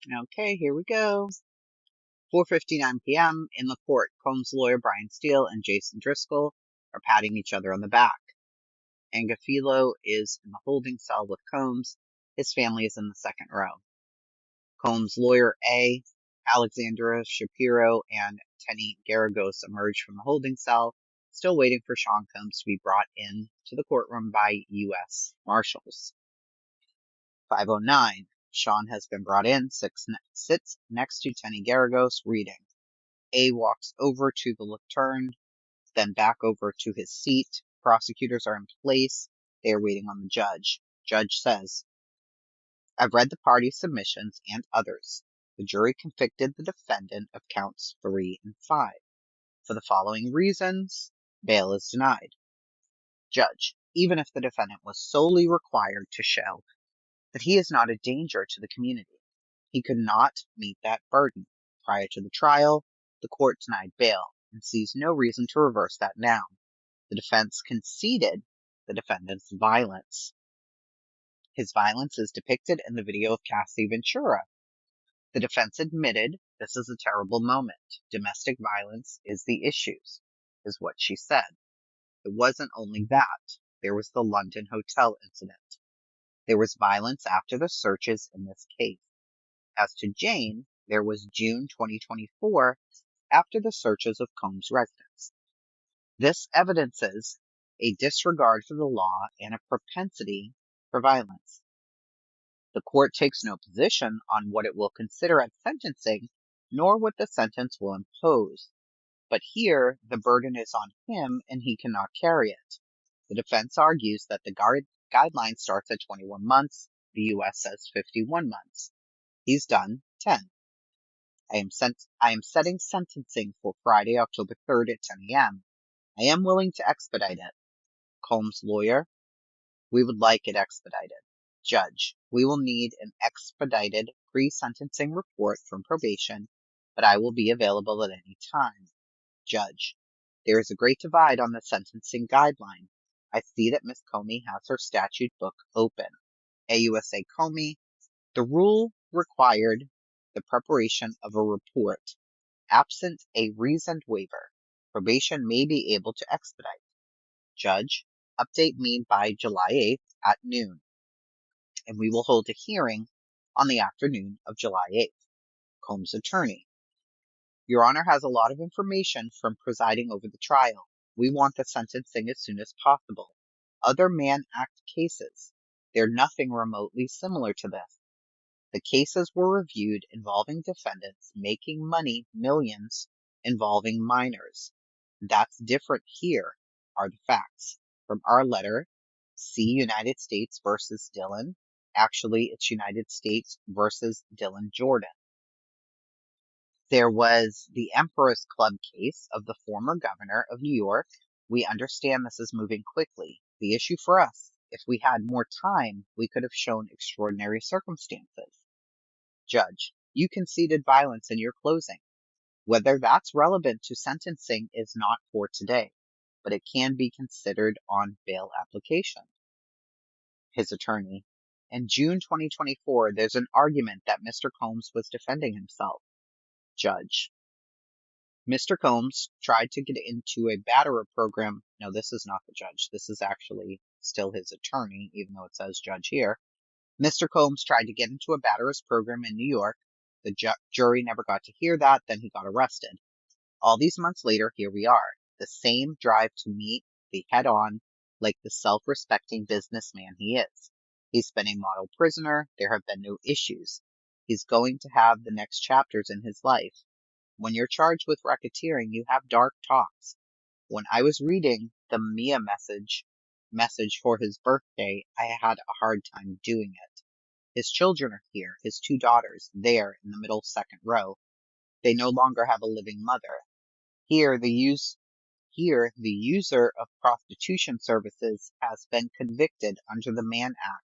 Okay, here we go. 4:59 p.m. in the court. Combs' lawyer Brian Steele and Jason Driscoll are patting each other on the back. Angafilo is in the holding cell with Combs. His family is in the second row. Combs' lawyer A, Alexandra Shapiro, and Tenny Garagos emerge from the holding cell, still waiting for Sean Combs to be brought in to the courtroom by U.S. Marshals. 5:09. Sean has been brought in, sits next to Tenny Garagos, reading. A walks over to the lectern, then back over to his seat. Prosecutors are in place. They are waiting on the judge. Judge says, I've read the party submissions and others. The jury convicted the defendant of counts 3 and 5. For the following reasons, bail is denied. Judge, even if the defendant was solely required to show that he is not a danger to the community, he could not meet that burden. Prior to the trial, the court denied bail and sees no reason to reverse that now. The defense conceded the defendant's violence. His violence is depicted in the video of Cassie Ventura. The defense admitted this is a terrible moment. Domestic violence is the issue, is what she said. It wasn't only that. There was the London hotel incident. There was violence after the searches in this case. As to Jane, there was June 2024 after the searches of Combs' residence. This evidences a disregard for the law and a propensity for violence. The court takes no position on what it will consider at sentencing, nor what the sentence will impose. But here, the burden is on him and he cannot carry it. The defense argues that the guideline starts at 21 months. The U.S. says 51 months. He's done 10. I am setting sentencing for Friday, October 3rd at 10 a.m. I am willing to expedite it. Combs' lawyer, we would like it expedited. Judge, we will need an expedited pre-sentencing report from probation, but I will be available at any time. Judge, there is a great divide on the sentencing guideline. I see that Miss Comey has her statute book open. AUSA Comey, the rule required the preparation of a report. Absent a reasoned waiver, probation may be able to expedite. Judge, update me by July 8th at noon, and we will hold a hearing on the afternoon of July 8th. Combs' attorney, Your Honor has a lot of information from presiding over the trial. We want the sentencing as soon as possible. Other Mann Act cases, they're nothing remotely similar to this. The cases were reviewed involving defendants making money, millions, involving minors. That's different here, are the facts. From our letter, see United States versus Dillon. Actually, it's United States versus Dillon Jordan. There was the Emperor's Club case of the former governor of New York. We understand this is moving quickly. The issue for us, if we had more time, we could have shown extraordinary circumstances. Judge, you conceded violence in your closing. Whether that's relevant to sentencing is not for today, but it can be considered on bail application. His attorney, in June 2024, there's an argument that Mr. Combs was defending himself. Judge, Mr. Combs tried to get into a batterer program. No, this is not the judge. This is actually still his attorney, even though it says judge here. Mr. Combs tried to get into a batterer's program in New York. The jury never got to hear that. Then he got arrested. All these months later, here we are. The same drive to meet the head-on, like the self-respecting businessman he is. He's been a model prisoner. There have been no issues. He's going to have the next chapters in his life. When you're charged with racketeering, you have dark talks. When I was reading the Mia message for his birthday, I had a hard time doing it. His children are here, his 2 daughters, there in the middle second row. They no longer have a living mother. Here, the user of prostitution services has been convicted under the Mann Act.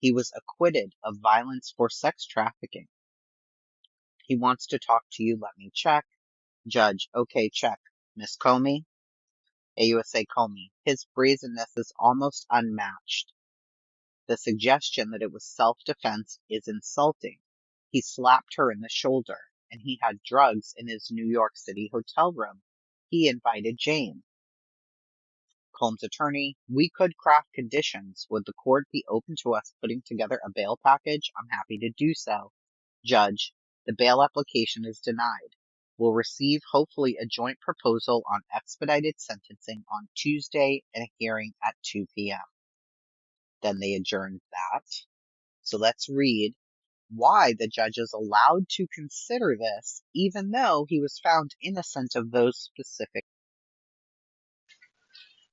He was acquitted of violence for sex trafficking. He wants to talk to you. Let me check. Judge, okay, check. Miss Comey? AUSA Comey. His brazenness is almost unmatched. The suggestion that it was self-defense is insulting. He slapped her in the shoulder, and he had drugs in his New York City hotel room. He invited Jane. Combs' attorney: we could craft conditions. Would the court be open to us putting together a bail package? I'm happy to do so. Judge: the bail application is denied. We'll receive hopefully a joint proposal on expedited sentencing on Tuesday and a hearing at 2 p.m. Then they adjourned that. So let's read why the judge is allowed to consider this, even though he was found innocent of those specific.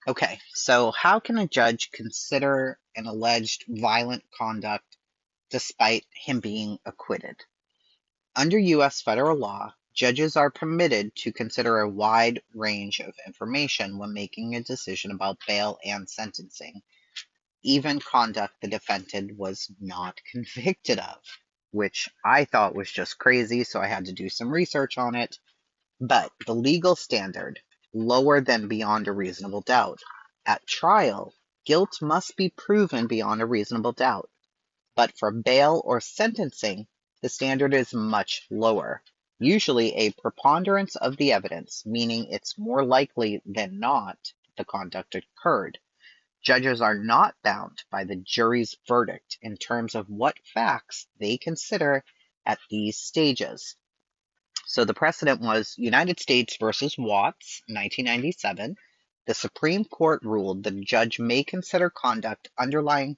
Okay, so how can a judge consider an alleged violent conduct despite him being acquitted? Under U.S. federal law, judges are permitted to consider a wide range of information when making a decision about bail and sentencing, even conduct the defendant was not convicted of, which I thought was just crazy, so I had to do some research on it. But the legal standard, lower than beyond a reasonable doubt. At trial, guilt must be proven beyond a reasonable doubt. But for bail or sentencing, the standard is much lower, usually a preponderance of the evidence, meaning it's more likely than not the conduct occurred. Judges are not bound by the jury's verdict in terms of what facts they consider at these stages. So the precedent was United States versus Watts, 1997. The Supreme Court ruled the judge may consider conduct underlying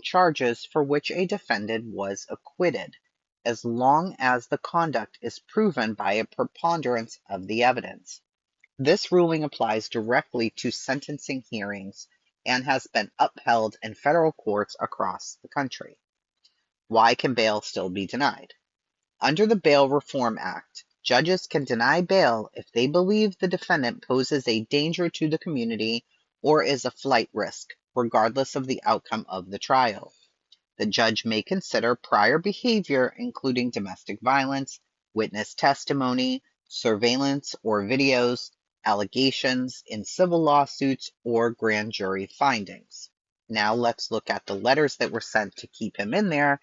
charges for which a defendant was acquitted, as long as the conduct is proven by a preponderance of the evidence. This ruling applies directly to sentencing hearings and has been upheld in federal courts across the country. Why can bail still be denied? Under the Bail Reform Act, judges can deny bail if they believe the defendant poses a danger to the community or is a flight risk, regardless of the outcome of the trial. The judge may consider prior behavior, including domestic violence, witness testimony, surveillance or videos, allegations in civil lawsuits, or grand jury findings. Now let's look at the letters that were sent to keep him in there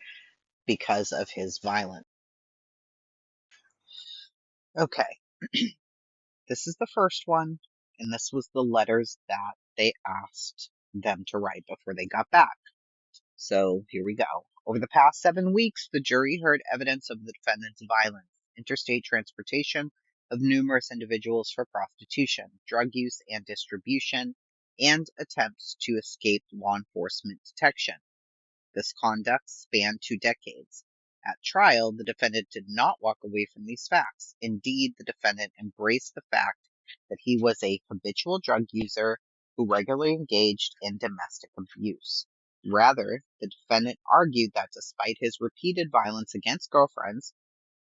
because of his violence. Okay, this is the first one, and this was the letters that they asked them to write before they got back. So here we go. Over the past 7 weeks, the jury heard evidence of the defendant's violence, interstate transportation of numerous individuals for prostitution, drug use and distribution, and attempts to escape law enforcement detection. This conduct spanned 2 decades. At trial, the defendant did not walk away from these facts. Indeed, the defendant embraced the fact that he was a habitual drug user who regularly engaged in domestic abuse. Rather, the defendant argued that despite his repeated violence against girlfriends,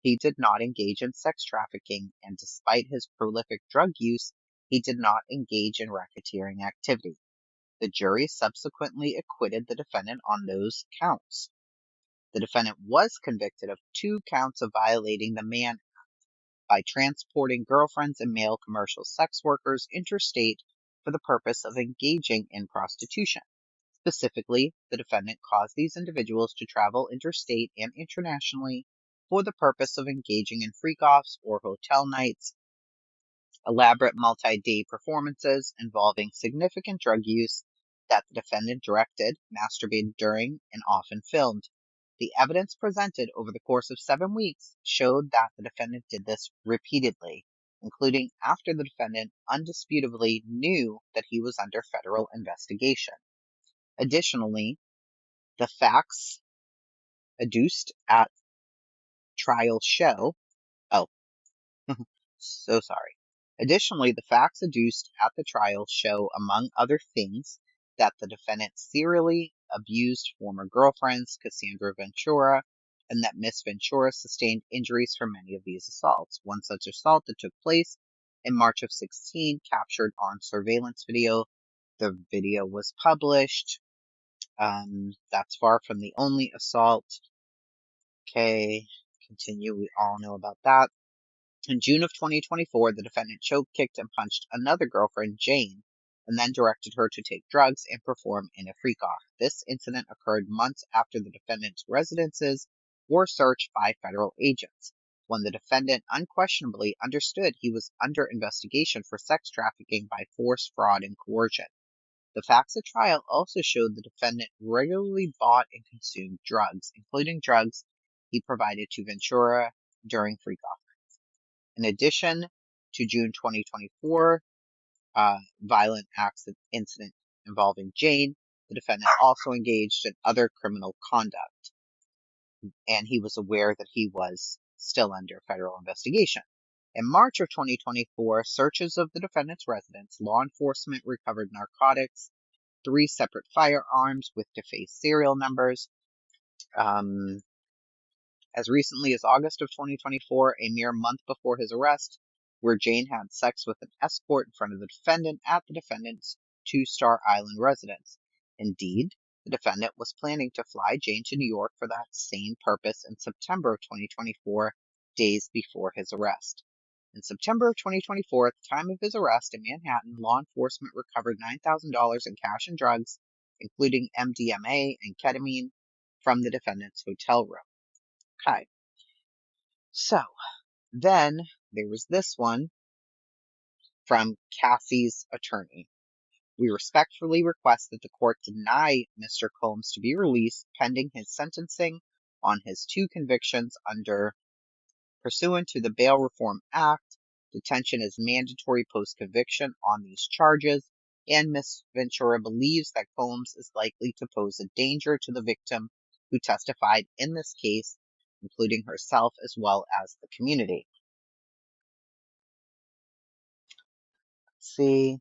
he did not engage in sex trafficking, and despite his prolific drug use, he did not engage in racketeering activity. The jury subsequently acquitted the defendant on those counts. The defendant was convicted of 2 counts of violating the Mann Act by transporting girlfriends and male commercial sex workers interstate for the purpose of engaging in prostitution. Specifically, the defendant caused these individuals to travel interstate and internationally for the purpose of engaging in freak-offs or hotel nights, elaborate multi-day performances involving significant drug use that the defendant directed, masturbated during, and often filmed. The evidence presented over the course of 7 weeks showed that the defendant did this repeatedly, including after the defendant undisputably knew that he was under federal investigation. Additionally, the facts adduced at trial show, oh, so sorry. Additionally, the facts adduced at the trial show, among other things, that the defendant serially abused former girlfriends, Cassandra Ventura, and that Miss Ventura sustained injuries from many of these assaults. One such assault that took place in March of 2016, captured on surveillance video. The video was published. That's far from the only assault. Okay, continue. We all know about that. In June of 2024, the defendant choked, kicked, and punched another girlfriend, Jane. and then directed her to take drugs and perform in a freak-off. This incident occurred months after the defendant's residences were searched by federal agents, when the defendant unquestionably understood he was under investigation for sex trafficking by force, fraud, and coercion. The facts at trial also showed the defendant regularly bought and consumed drugs, including drugs he provided to Ventura during freak-off. In addition to June 2024 violent accident incident involving Jane, the defendant also engaged in other criminal conduct, and he was aware that he was still under federal investigation. In March of 2024, searches of the defendant's residence, law enforcement recovered narcotics, 3 separate firearms with defaced serial numbers. As recently as August of 2024, a mere month before his arrest, where Jane had sex with an escort in front of the defendant at the defendant's 2-Star Island residence. Indeed, the defendant was planning to fly Jane to New York for that same purpose in September of 2024, days before his arrest. In September of 2024, at the time of his arrest in Manhattan, law enforcement recovered $9,000 in cash and drugs, including MDMA and ketamine, from the defendant's hotel room. Okay. So, then there was this one from Cassie's attorney. We respectfully request that the court deny Mr. Combs to be released pending his sentencing on his 2 convictions under pursuant to the Bail Reform Act. Detention is mandatory post-conviction on these charges, and Ms. Ventura believes that Combs is likely to pose a danger to the victim who testified in this case, including herself as well as the community. Let's see.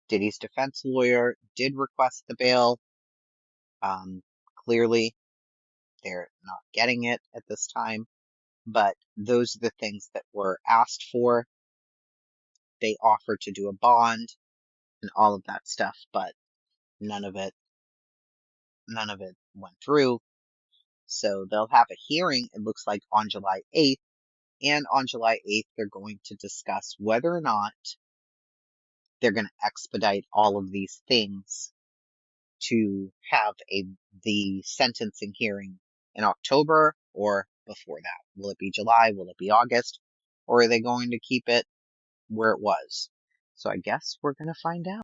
Diddy's defense lawyer did request the bail. Clearly, they're not getting it at this time, but those are the things that were asked for. They offered to do a bond and all of that stuff, but none of it went through. So they'll have a hearing, it looks like, on July 8th, and on July 8th, they're going to discuss whether or not they're going to expedite all of these things to have the sentencing hearing in October or before that. Will it be July? Will it be August? Or are they going to keep it where it was? So I guess we're going to find out.